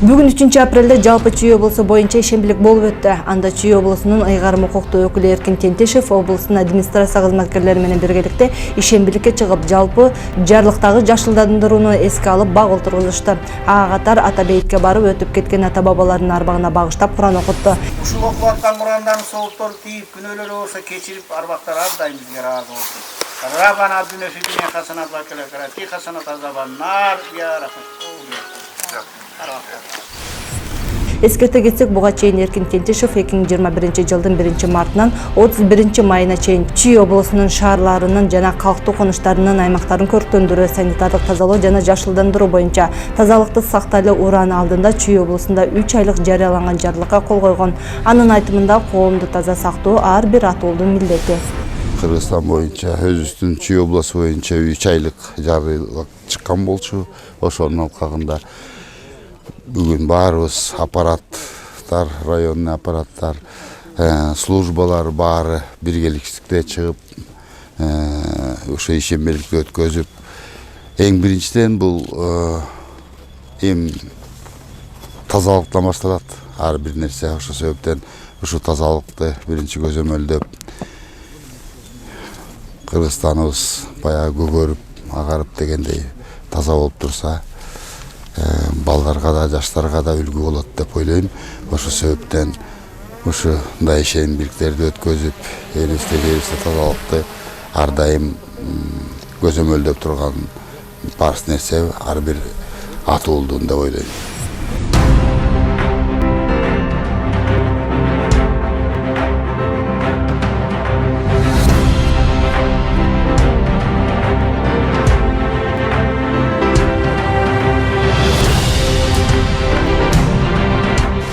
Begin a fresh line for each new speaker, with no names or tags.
Бүгүн 3 апрелде жалпы Чүй облусу боюнча ишембилик болуп өттү. Анда Чүй облусунун ыйгарым укуктуу өкүлү Эркин Тентешев облустун администрация кызматкерлери менен биргеликте ишембиликке чыгып, жалпы жарлыктагы жашылдандырууну эске алып бак отургузушту. Ага катар Ата бейитке барып өтүп кеткен ата бабалардын арбагына багыштап Куран окутту.
Ушул окуп аткан Курандын соолуктору тийип, күнөөлөр болсо кечирип, арбактар ар дайым бизге ыраазы болсун. Раббана абдина фи дуния хасанат ва фил ахирати хасанат азабан нар я рахмат.
Эскерте кетсек, буга чейин Эркин Тентешев 2021 жылдын 1-мартынан 31-майына чейин Чүй облусунун шаарларынын жана калктуу конуштарынын аймактарын көрктөндүрүү, санитардык тазалоо жана жашылдандыруу боюнча тазалыкты сактайлы урааны алдында Чүй облусунда 3 айлык жарыяланган жарлыкка кол койгон. Анын айтымында коомду таза сактоо ар бир атуулдун милдети.
Кыргызстан боюнча өзүбүздүн Чүй облусу боюнча 3 айлык жарыялык чыккан болчу. Ошонун алкагында бүгүн баарыбыз аппараттар, районный аппараттар, службалар баары биргеликте чыгып, ошо ишембиликти өткөзүп, эң биринчиден бул эм тазалыктан башталат. Ар бир нерсе ошо себептен ушу тазалыкты биринчи көзөмөлдөп, Кыргызстаныбыз баягы көгөрүп, агарып дегендей таза болуп турса, балдарга да, жаштарга да үлгү болот деп ойлойм. Ошо себептен ушундай ишембиликтерди өткөзүп, элибизде тазалыкты ар дайым көзөмөлдөп турган барс нерсе ар бир атуулдун деп ойлойм.